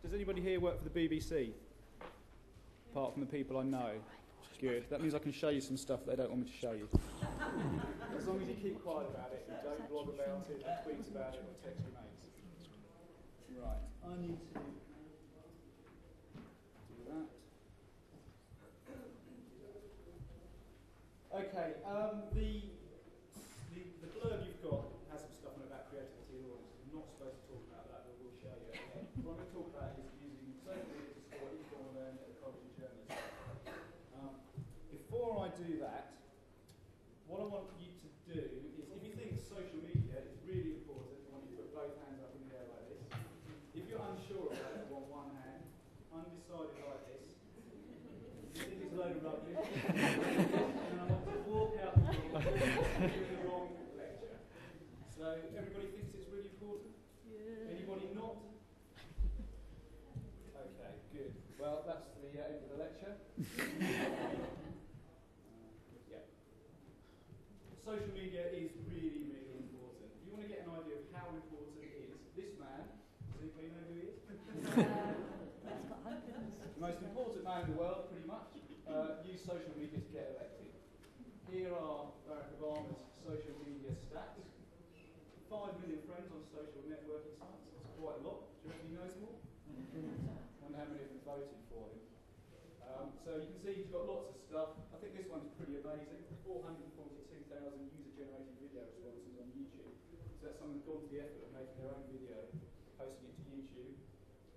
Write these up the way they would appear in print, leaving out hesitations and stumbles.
Does anybody here work for the BBC? Apart from the people I know. Good. That means I can show you some stuff that they don't want me to show you. As long as you keep quiet about it and don't blog about it, or tweet about it, or text your mates. Right. I need to do that. Okay. The blurb you've got has some stuff on about creativity and audience. We're not supposed to talk about that, but we'll show you at the end. What I'm going to talk about is using social media to support informal learning at the College of Journalism. Before I do that, what I want you to do is, if you think social media is really important, I want you to put both hands up in the air like this. If you're unsure about it, I want one hand. Undecided like this. If you think it's a load of rubbish, and I want to walk out the door doing the wrong lecture. So everybody thinks it's really important? Yeah. Anybody not? Okay, good. Well, that's the end of the lecture. Social media is really, really important. If you want to get an idea of how important it is, this man, does anybody know who he is? The most important man in the world, pretty much, used social media to get elected. Here are Barack Obama's social media stats. 5 million friends on social networking sites. That's quite a lot. Do you reckon he knows them all? I wonder how many of them voted for him. So you can see he's got lots of stuff. I think this one's pretty amazing. 442,000 user-generated video responses on YouTube. So that's someone who's gone to the effort of making their own video, posting it to YouTube.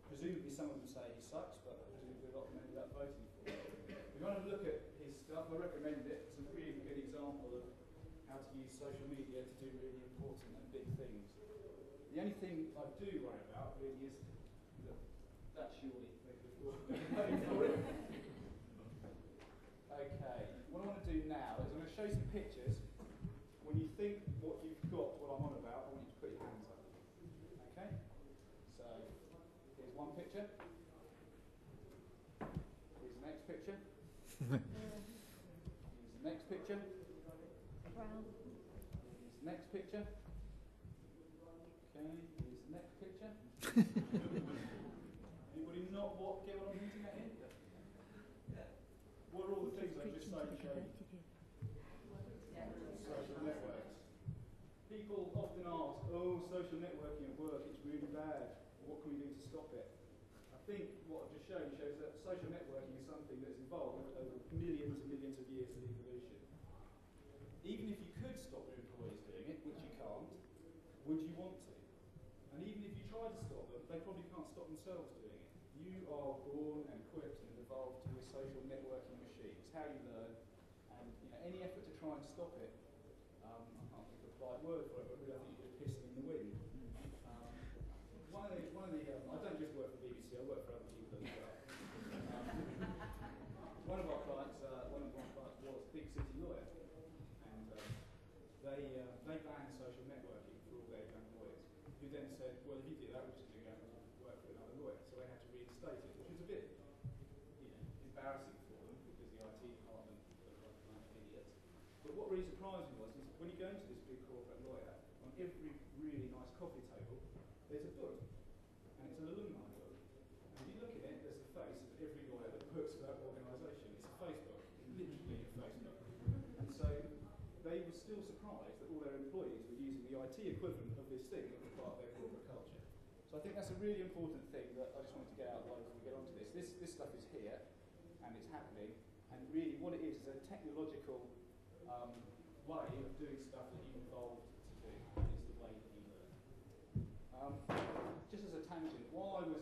Presumably some of them say he sucks, but presumably a lot of them ended up voting for him. If you want to look at his stuff, I recommend it. It's a really good example of how to use social media to do really important and big things. The only thing I do worry about really is that surely Okay, what I want to do now is I'm going to show you some pictures. When you think what you've got, what I'm on about, I want you to put your hands up. Okay? So, here's one picture. Here's the next picture. Here's the next picture. Brown. Here's the next picture. Okay, here's the next picture. Anybody not get what I'm hinting at here? What are all the things I just showed you? Social networks. People often ask, oh, social networking at work, it's really bad. What can we do to stop it? I think what I've just shown shows that social networking is something that has evolved over millions and millions of years of evolution. Even if you could stop your employees doing it, which you can't, would you want to? And even if you try to stop them, they probably can't stop themselves doing it. You are born and equipped and evolved to be a social networking machine. It's how you learn, and any effort to try and stop it, I can't think of the right word for it, but really I think you're just pissing in the wind. I don't just work for the BBC, I work for other people as well. One of my clients was Big City Lawyer, and they banned social networking for all their young lawyers, who then said, well, if you do that, we're just going to go and work for another lawyer. So they had to reinstate it, which was a bit embarrassing for them, because the IT department looked like idiots. But what really surprised me was when you go into this big corporate lawyer, on every really nice coffee table, there's a book, and it's an alumni book. And if you look at it, there's the face of every lawyer that works for that organisation. It's a Facebook, literally a Facebook. And so they were still surprised that all their employees were using the IT equivalent of this thing that was part of their corporate culture. So I think that's a really important thing that I just wanted to get out of the way before we get onto this. This stuff is here, and it's happening, and really what it is a technological way of doing stuff that you evolved to do, and it's the way that you learn. Just as a tangent, while I was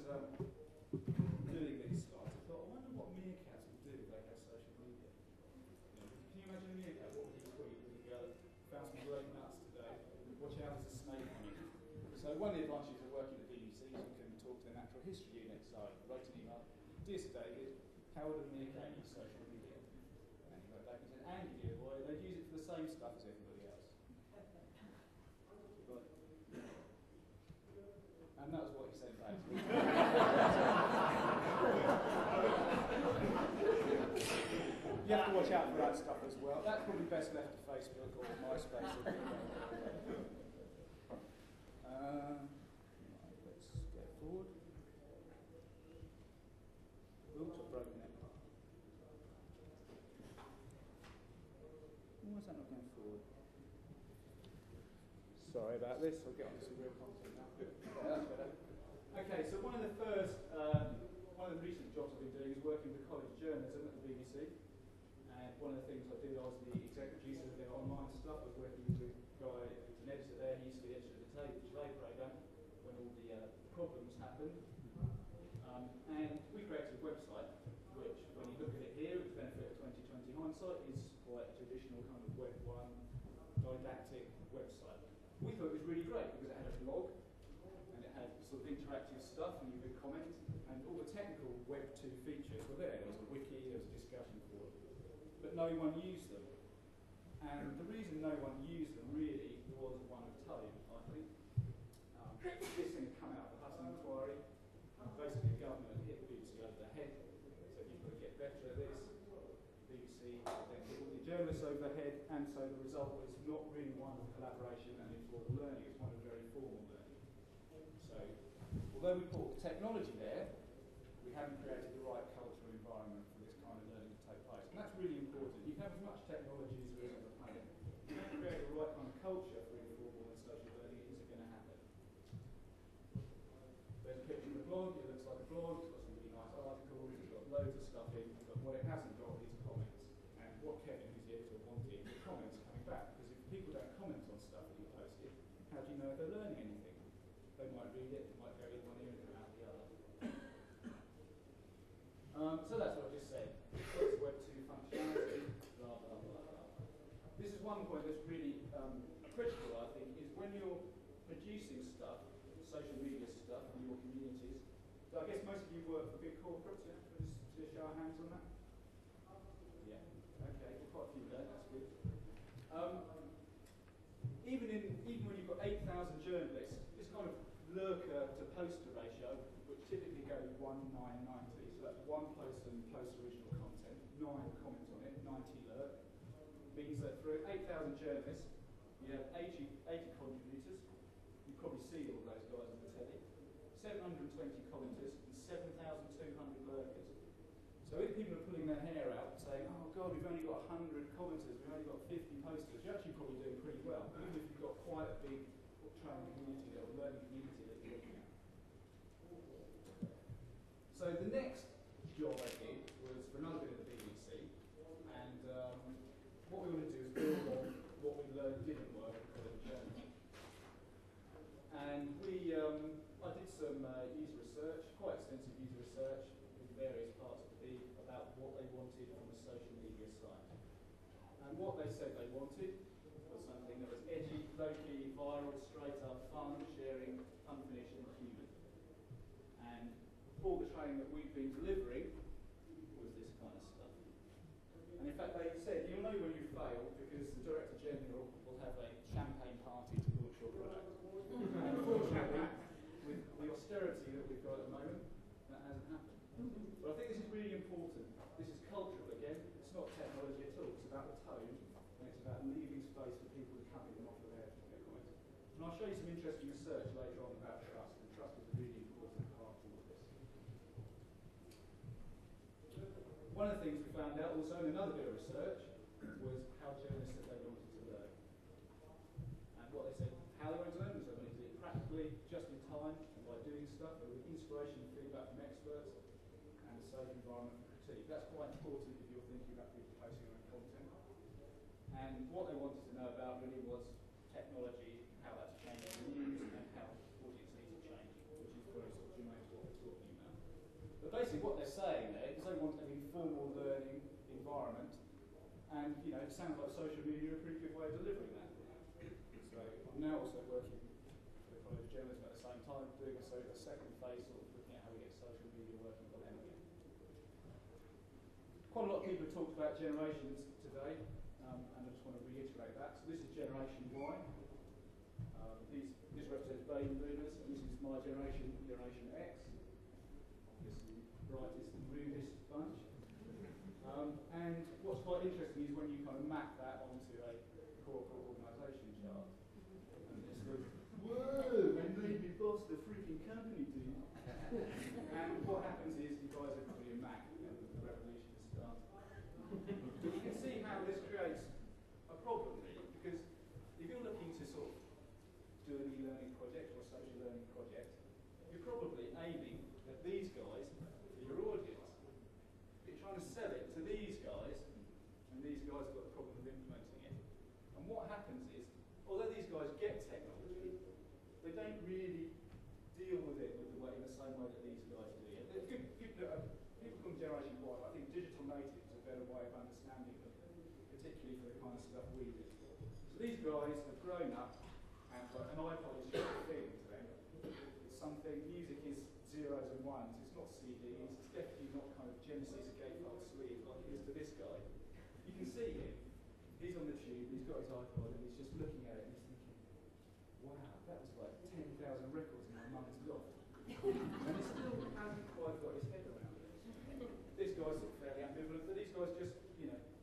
doing these slides, I thought, I wonder what meerkats would do if they had social media. Can you imagine a meerkat? What would he tweet? Would he go, found some great nuts today, watch out there's a snake coming. So one of the advantages of working at the BBC is you can talk to the natural history unit. So I wrote an email, dear Sir David, how would a meerkat use social media? And he wrote back and said, Andy, dear boy, they'd use it for the same stuff as everybody else. But, and that was what he said back to me. You have to watch out for that stuff as well. That's probably best left to Facebook or MySpace. Let's go forward. Sorry about this, I'll get on to some real content now. Good. Yeah, that's better. Okay, so one of the recent jobs I've been doing is working with College of Journalism at the BBC. And one of the things I did, I was the executive producer of their online stuff. I was working with a guy who's an editor there. He used to be the editor of the Today programme when all the problems happened. And we created a website, which, when you look at it here, with the benefit of 2020 hindsight, is quite a traditional kind of Web 1 didactic website. We thought it was really great because it had a blog, and it had sort of interactive stuff, and you could comment, and all the technical Web 2 features were there. There was a wiki, there was a discussion forum, but no one used them. And the reason no one used them really was one of tone, I think. This thing had come out of the Hutton inquiry. Basically, the government hit the BBC over the head, said you've got to get better at this. BBC then hit all the journalists over the head, and so the result was not really one of collaboration and informal learning, it's one of very formal learning. So, although we put technology there, we haven't created the right cultural environment for this kind of learning to take place. And that's really important. You can have as much technology as there is on the planet. If you don't create the right kind of culture for informal and social learning, it isn't going to happen. There's a picture of the blog, it looks like a blog, it's got some really nice articles, it's got loads of stuff in, but what it hasn't got is comments. And what Kevin, who's the editor, wanted was comments coming back, because if people don't comment on stuff that you posted, how do you know if they're learning anything? They might read it, it might go in one ear and come out the other. So that's what I just said. It's Web 2 functionality, blah, blah, blah, blah. This is one point that's really critical, I think, is when you're producing stuff, social media stuff in your communities. So I guess most of you work for big corporates, yeah? Can we just see a show of hands on that? Yeah, okay, quite a few there, that's good. Even when you've got 8,000 journalists, this kind of lurker to poster ratio, which typically goes 1:9:90, so that's one poster and post original content, 9 comment on it, 90 lurk, means that through 8,000 journalists, you have 80 contributors. You probably see all those guys on the telly. 720 commenters and 7,200 lurkers. So if people are pulling their hair out saying, oh God, we've only got 100 commenters, we've only got 50 posters, you're actually probably doing pretty well, even if you've got quite a big training community or learning community that you're looking at. So the next job I did was for another bit of the BBC, and what we want to do is build on what we learned didn't work at College of Journalism. And I did some user research, quite extensive user research in various parts of the bee about what they wanted from a social media site. And what they said they wanted was something that was edgy, low-key, viral, straight up, fun, sharing, unfinished and human. And all the training that we've been delivering was this kind of stuff. And in fact they said, you'll know when you fail because the Director General will have a champagne party to launch your product. And unfortunately, with the austerity that we've got at the moment, that hasn't happened. But I think this is really important. This is cultural again. It's not technology at all. It's about the tone, and it's about leaving space for people to come in and offer their comments. And I'll show you some interesting research later on about trust, and trust is a really important part of all of this. One of the things we found out also in another bit of research was how journalists said they wanted to learn. And what they said, how they wanted to learn was they wanted to do it practically, just in time, and by doing stuff, with inspiration and feedback from experts, and a safe environment for critique. That's quite important if you're thinking about people posting their own content. And what they wanted to know about really was technology, how that's changing the news, and how audience needs are changing, which is very sort of germane to what we're talking about. But basically what they're saying there is they want an informal learning environment, and it sounds like social media are a pretty good way of delivering that. So I'm now also working for the College of Journalism at the same time, doing a second phase, sort of looking at how we get social media working for them again. Quite a lot of people have talked about generations today, and I just want to reiterate that. So this is Generation Y. This represents baby boomers, and this is my generation, Generation X. Obviously, the brightest and rudest bunch. And what's quite interesting is when you kind of map that onto a corporate organisation chart. And it's like, whoa, they made me boss the freaking company, dude. And what happens is you guys are probably a Mac, and the revolution has started. But you can see how this creates a problem, really, because if you're looking to sort of Generation Y, but I think digital natives are a better way of understanding them, particularly for the kind of stuff we do. So these guys have grown up, and an iPod is just a thing to them. It's something, music is zeros and ones, it's not CDs, it's definitely not kind of Genesis gatefold sleeve like it is to this guy. You can see him, he's on the tube, he's got his iPod, and he's just looking at it and he's thinking, wow, that was like 10,000 records in my mum's loft. And he still hasn't quite got his head around it. This guy's sort of fairly ambivalent, but these guys just,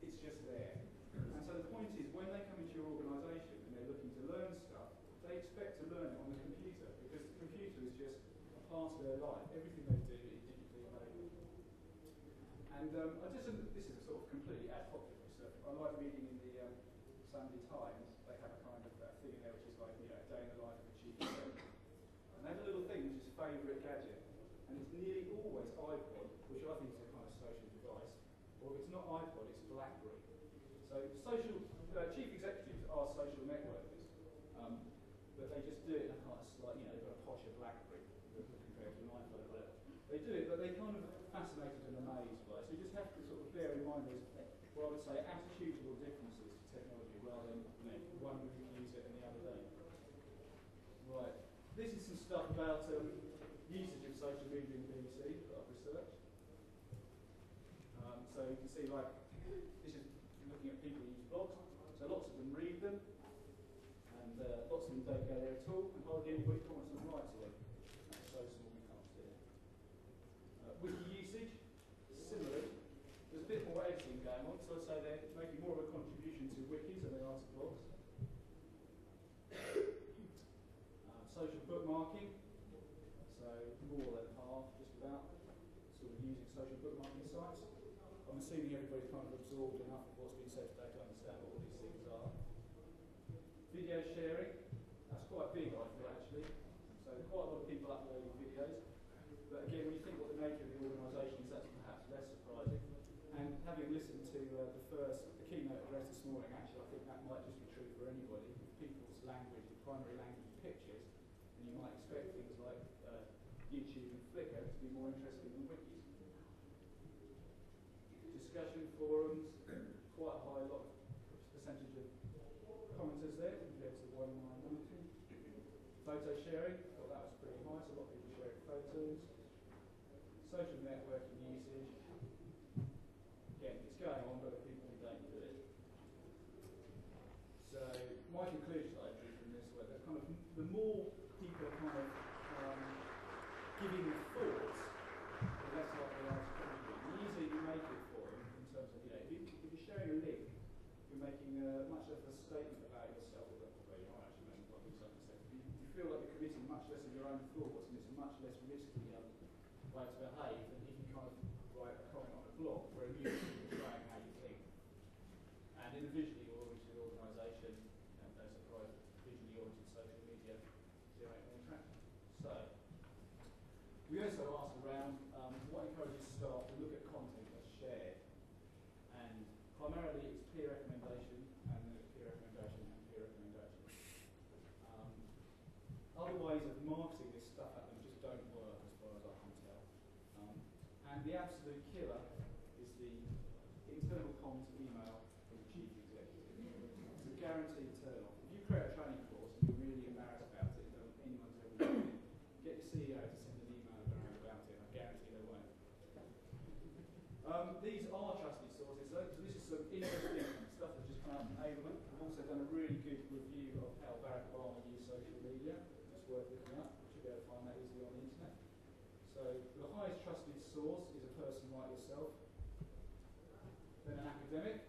it's just there. And so the point is, when they come into your organisation and they're looking to learn stuff, they expect to learn it on the computer, because the computer is just a part of their life. Everything they do is digitally available. And this is a sort of completely ad hoc stuff. I like reading in the Sunday Times, they have a kind of thing in there which is like, a day in the life of a chief executive. And they have a little thing which is favourite gadget. And it's nearly always iPod, which I think is a kind of social device. Or if it's not iPod, it's BlackBerry. So chief executives are social networkers, but they just do it in a kind of slight, they've got a posher BlackBerry compared to an iPhone or whatever. They do it, but they're kind of fascinated and amazed by it. So you just have to sort of bear in mind there's, what I would say, attitudinal differences to technology rather than one group use it and the other don't. Right. This is some stuff about usage of social media in the BBC that I've researched. So you can see, this is looking at people who use blogs. So lots of them read them, and lots of them don't go there at all, and hardly anybody comments and writes to them. That's so small you can't see it. Wiki usage, similarly. There's a bit more editing going on, so I'd say they're making more of a contribution to wikis than they are to blogs. Social bookmarking, so more than half, just about, sort of using social bookmarking sites. I'm assuming everybody's kind of absorbed enough of what's been said today to understand what all these things are. Video sharing, that's quite big, I feel, actually. So quite a lot of people uploading videos. But again, when you think what the nature of the organisation is, that's perhaps less surprising. And having listened to the keynote address this morning, actually, I think that might just be true for anybody. People's language, the primary language is pictures, and you might expect things like YouTube and Flickr to be more interesting than wikis. Discussion forums, quite a high percentage of commenters there compared to 1990. Photo sharing, well, that was pretty high, so a lot of people sharing photos. Social networking usage. Again, it's going on, but people don't do it. So my conclusion that I drew from this was that kind of the more people are kind of giving thoughts, the less likely they are to contribute. The easier you make it for them in terms of, if you're sharing a link, you're making much less of a statement about yourself, well, you are actually making probably something safe. You feel like you're committing much less of your own thoughts, and it's a much less risky way to behave than if you kind of write a comment on a blog where you write how you think. And in a visually oriented organisation, no surprise, visually oriented social media generate more traction. So, we also asked around what encourages staff to look at content that's shared. And primarily it's peer recommendation, and then it's peer recommendation and peer recommendation. Other ways of marketing this stuff at them just don't work as far as I can tell. And the absolute killer is the internal comms email from the chief executive. It's a guaranteed turn off. If you create a training course and you're really embarrassed about it, and anyone's ever done it, get your CEO to send an email around about it, and I guarantee they won't. These are trusted sources, so this is some interesting stuff that's just come out from Avon. I've also done a really good review of how Barack Obama used social media. It's worth looking up. You should be able to find that easily on the internet. So the highest trusted source is a person like yourself, then an academic,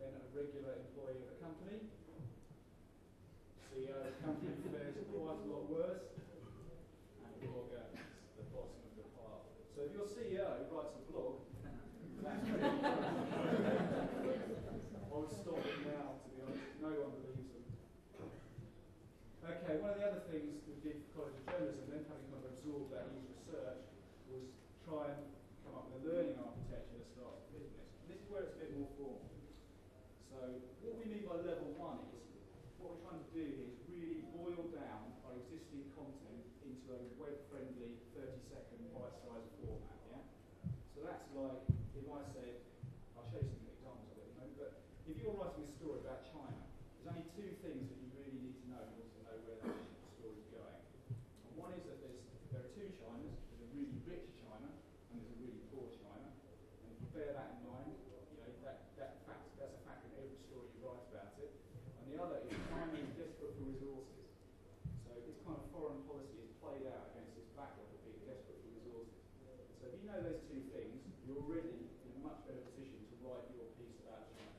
then a regular employee of a company. CEO of a company fares quite a lot worse, and a blogger is the bottom of the pile. So if your CEO writes a blog, that's pretty I would stop it now, to be honest. No one believes them. Okay, one of the other things we did for College of Journalism, then having kind of absorbed that user research, was try and come up with a learning architecture that starts with business. And this is where it's a bit more formal. So what we mean by level 1 is, what we're trying to do here is really boil down our existing content into a web-friendly 30-second bite-sized format, yeah? rich China and there's a really poor China. And if you bear that in mind, that's a fact in every story you write about it. And the other is China is desperate for resources. So its kind of foreign policy is played out against this backdrop of being desperate for resources. So if you know those two things, you're already in a much better position to write your piece about China.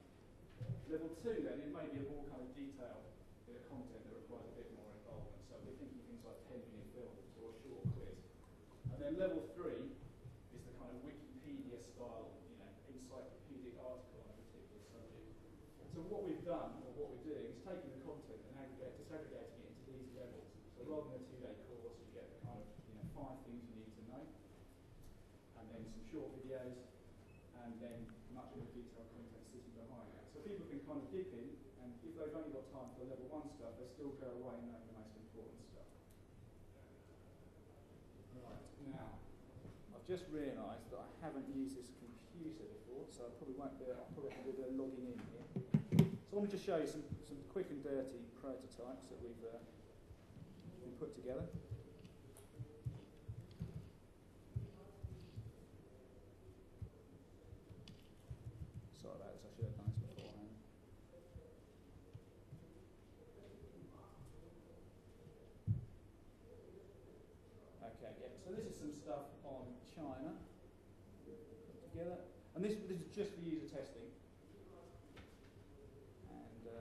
Level 2 then, it may be a more kind of detailed bit of content that requires a bit more involvement. So we're thinking things like 10-minute films or a short quiz. And then level 3 is the kind of Wikipedia style, encyclopedic article on a particular subject. So what we've done, or what we're doing, is taking the content and disaggregating it into these levels. So rather than a 2-day course, you get the kind of 5 things you need to know, and then some short videos, and then much more detailed content sitting behind that. So people can kind of dip in, and if they've only got time for level 1 stuff, they still go away and know the most important stuff. Right, now, I've just realised that I haven't used this computer before, so I probably won't be able to do a bit of logging in here. So I want to just show you some quick and dirty prototypes that we've put together. Sorry about this, I should have done this beforehand. Okay, yeah, so this is some stuff on China put together. And this is just for user testing. And I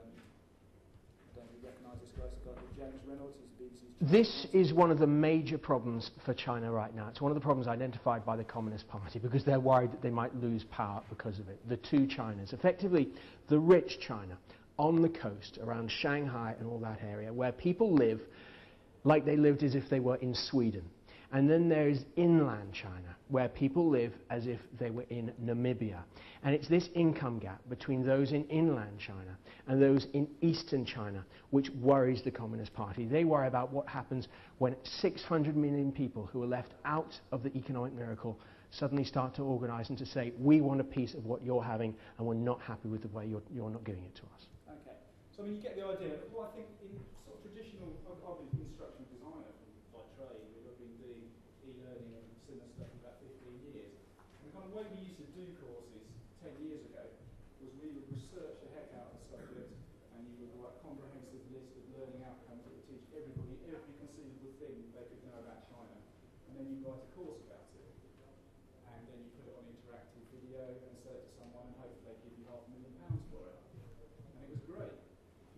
don't really recognise this guy. It's a guy called James Reynolds, who's the BBC's China. This is one of the major problems for China right now. It's one of the problems identified by the Communist Party because they're worried that they might lose power because of it. The two Chinas. Effectively, the rich China on the coast around Shanghai and all that area where people live like they lived as if they were in Sweden. And then there is inland China, where people live as if they were in Namibia. And it's this income gap between those in inland China and those in eastern China which worries the Communist Party. They worry about what happens when 600 million people who are left out of the economic miracle suddenly start to organise and to say, we want a piece of what you're having and we're not happy with the way you're not giving it to us. Okay. So I mean, you get the idea. Well, I think in sort of traditional, I've been instructional designer by trade. I've been doing e-learning and similar stuff for about 15 years. And the kind of way we used to do courses 10 years ago was we would research the heck out of the subject, and you would write a comprehensive list of learning outcomes that would teach everybody every conceivable thing they could know about China. And then you write a course about it. And then you put it on interactive video and sell it to someone and hopefully they give you £500,000 for it. And it was great.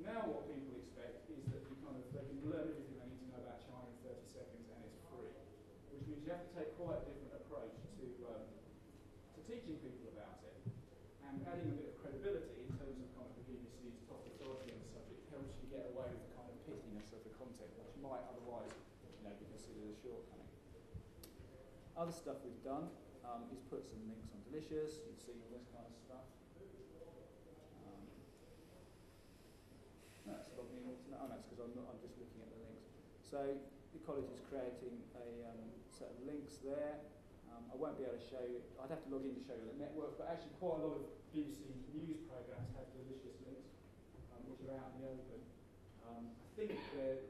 Now what people expect is that they can learn everything they need to know about China in 30 seconds and it's free. Which means you have to take quite a different approach to teaching people about it. And adding a bit of credibility in terms of kind of the BBC's top authority on the subject helps you get away with the kind of pithiness of the content, which might otherwise be considered a shortcoming. Other stuff we've done is put some links on Delicious. You've seen all this kind of stuff. That's logged me in. Oh, no, it's because I'm just looking at the links. So the college is creating a set of links there. I won't be able to show you. I'd have to log in to show you the network, but actually quite a lot of BBC news programmes have Delicious links, which are out in the open. I think they're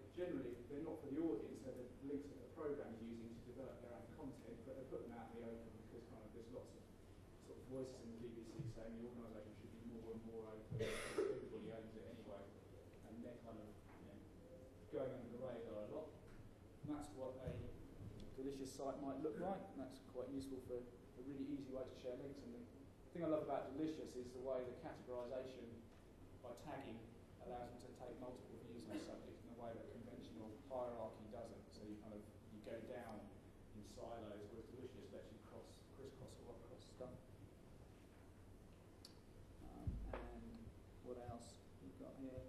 not for the audience. They're the links that the programme is using to develop their own content, but they put them out in the open because there's lots of sort of voices in the BBC saying the organisation should be more and more open. Everybody owns it anyway, and they're kind of going under the radar a lot. And that's what a Delicious site might look like, and that's quite useful for a really easy way to share links. And the thing I love about Delicious is the way the categorisation by tagging allows them to take multiple views on a subject in a way that conventional hierarchy doesn't. So you go down in silos, whereas Delicious lets you crisscross all across stuff. And what else we've got here?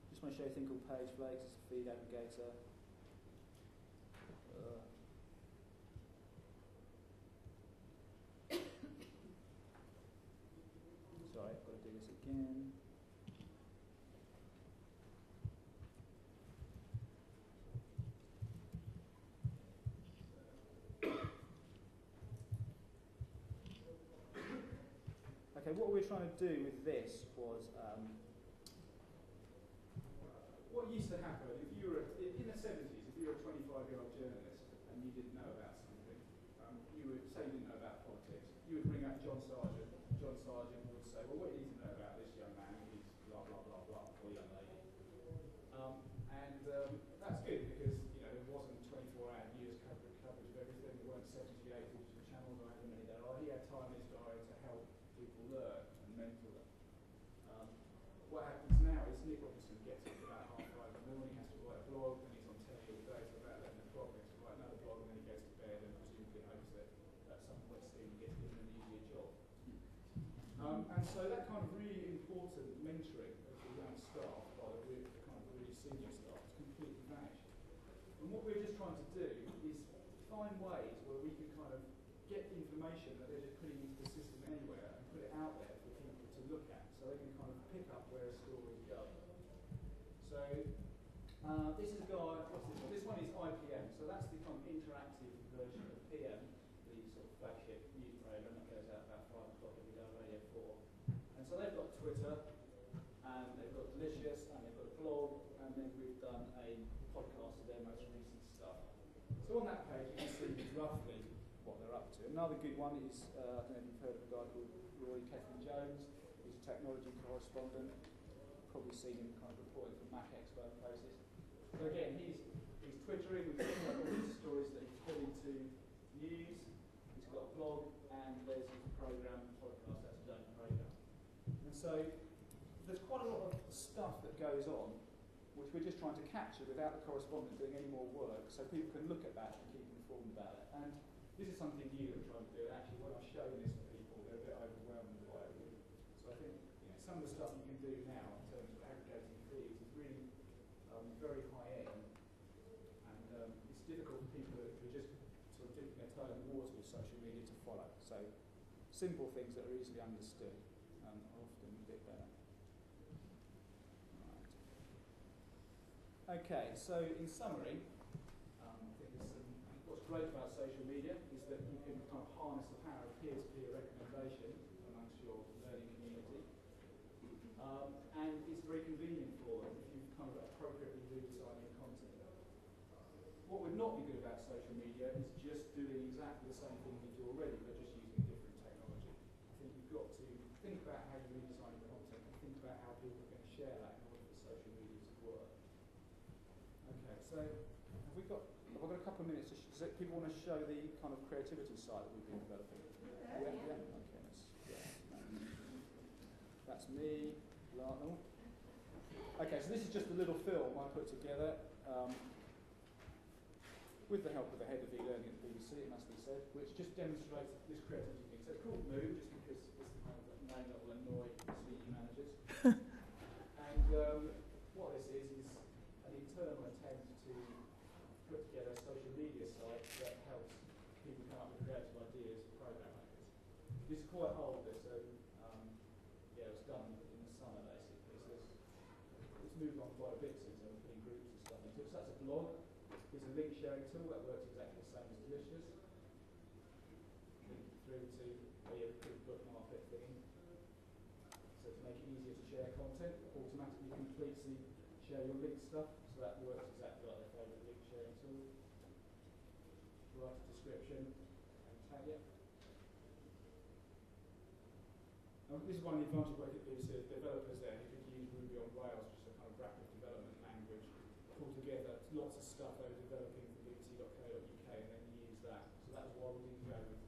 Just want to show you a thing called PageFlakes. It's a feed aggregator. Sorry, I've got to do this again. Okay, what we were trying to do with this was what used to happen if you were in the 70s, if you were a 25-year-old journalist and you didn't know about something, So that kind of really important mentoring of the young staff by the kind of really senior staff has completely vanished. And what we're just trying to do is find ways where we can kind of get information that they're just putting into the system anywhere and put it out there for people to look at, so they can kind of pick up where a story is going. So this is a guy, what's this one? This one is IPM, so that's the kind of interactive version of PM, the sort of flagship news program that goes out about 5 o'clock every day on Radio 4. And so they've got Twitter, and they've got Delicious, and they've got a blog, and then we've done a podcast of their most recent stuff. So on that page you can see roughly what they're up to. Another good one is, I don't know if you've heard of a guy called Roy Kethman-Jones. He's a technology correspondent. Probably seen him kind of reporting from Mac Expo and places. So again, he's Twittering, we've got all these stories that he's put into news. He's got a blog, and there's his program, podcast, that's his own program. And so there's quite a lot of stuff that goes on, which we're just trying to capture without the correspondent doing any more work, so people can look at that and keep informed about it. And this is something new that we're trying to do. Actually, when I show this to people, they're a bit overwhelmed by it. So I think some of the stuff you can do now in terms of aggregating feeds is really very high end, and it's difficult for people who are just sort of dipping their toe in the water with social media to follow. So simple things that are easily understood are often a bit better. Right. Okay, so in summary, I think what's great about social media is that you can kind of harness the power of peer-to-peer recommendation amongst your learning community. And it's very convenient for them if you kind of appropriately redesign your content. What would not be good about social media is just doing exactly the same thing you do already, but just using different technology. I think you've got to think about how you redesign your content and think about how people are going to share that in order for social media to work. Okay, so I've got a couple of minutes. Does people want to show the kind of creativity side that we've been developing? Yeah. Okay, that's me. Okay, so this is just a little film I put together with the help of the head of e-learning at the BBC, it must be said, which just demonstrates this creativity thing. So it's called Moon, just because it's the kind of name that will annoy CE managers. And what this is an internal attempt to put together a social media site that helps people come up with creative ideas for program makers. This is quite old, so it was done in the summer basically. So it's moved on quite a bit since then, putting groups and stuff into it. So that's a blog. It's a link sharing tool that works exactly the same as Delicious. Link through to where you could bookmark it thing. So to make it easier to share content, it automatically completes the share your link stuff. So that works exactly like their favourite link sharing tool. Write a description and tag it. This is one of the advantages of working at BBC. Developers there who could use Ruby on Rails, just a kind of rapid development language, pull together lots of stuff they were developing for bbc.co.uk and then use that. So that's why we didn't go with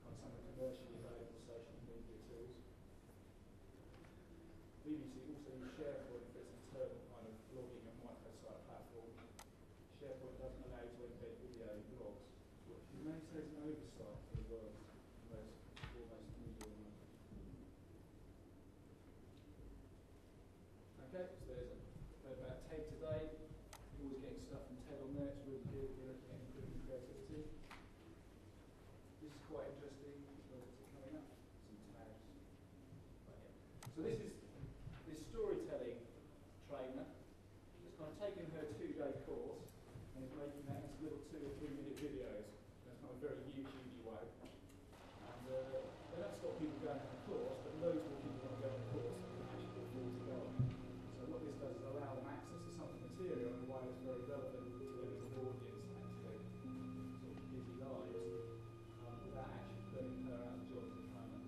kind of some of the commercially available social media tools. BBC also use SharePoint for its internal kind of blogging and microsite platform. SharePoint doesn't allow you to embed video in blogs, which you may say is an oversight for the world's most foremost media organization. Okay, so there's about TED today. You're always getting stuff from TED on there. It's really good if you're looking at improving creativity. This is quite interesting. Where's it coming up? Some tags. Right here. So this is this storytelling trainer. It's kind of taken her 2-day course and is making that into little 2 or 3 minute videos. That's kind of very YouTubey way. And they don't stop people going on the course, but loads more people want to go on the course than can actually afford to go on. So what this does is allow them access to some of the material in a way that's very relevant to their audience and actually sort of busy lives without actually putting her out of job as a trainer.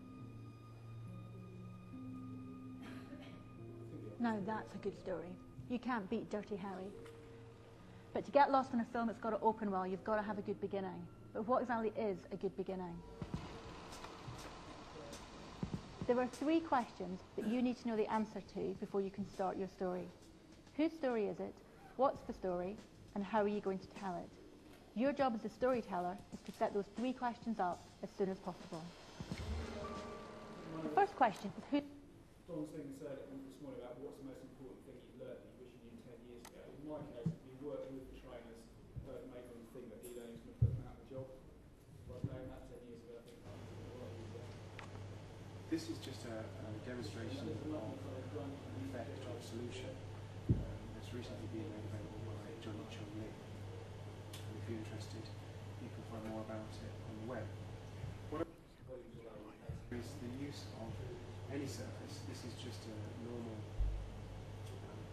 No, that's a good story. You can't beat Dirty Harry. But to get lost in a film, it's got to open well. You've got to have a good beginning. But what exactly is a good beginning? There are 3 questions that you need to know the answer to before you can start your story. Whose story is it? What's the story? And how are you going to tell it? Your job as a storyteller is to set those 3 questions up as soon as possible. The first question is who... Don Singh said this morning about what's the most important thing you've learned that you wish you knew 10 years ago. In my case, it'd be working with the trainers who have made them think that e-learning is going to put them out of the job. But knowing that 10 years ago, I think that would be a lot easier. This is just a demonstration of effect or solution that's recently been made available by Johnny Chung Lee. And if you're interested, you can find more about it on the web. What is the use of any surface? This is just a normal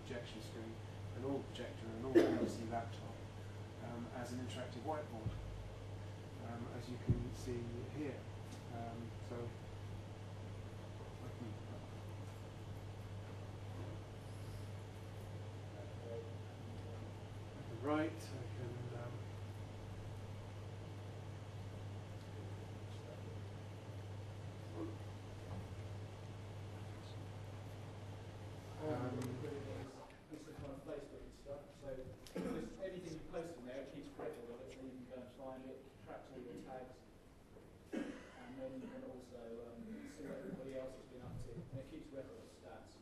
projection screen, an old projector, an old PC laptop as an interactive whiteboard, as you can see here. So. Right, I can It's the kind of Facebook and stuff, so anything you post in there, it keeps record of it, so you can go and find it, tracks all your tags, and then you can also see what everybody else has been up to, and it keeps record of stats,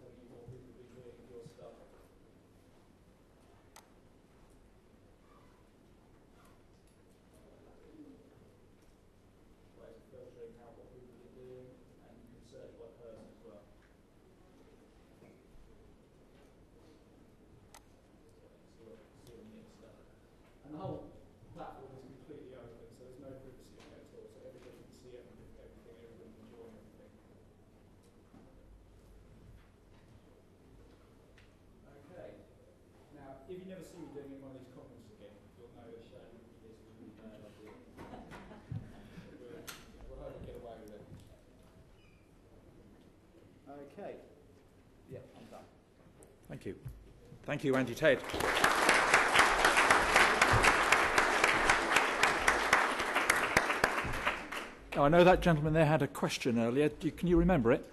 telling you what people have been doing with your stuff. Ways of filtering out what people are doing, and you can search by person as well. And the whole platform is completely open, so there's no privacy in it at all, so everybody can see everything, everybody can join everything. Okay. Now, if you never see me doing it in one of these conferences again, you'll know that shame this was really bad idea. We'll hope we get away with it. Okay. Yeah, I'm done. Thank you. Thank you, Andy Ted. Now, I know that gentleman there had a question earlier. Can you remember it?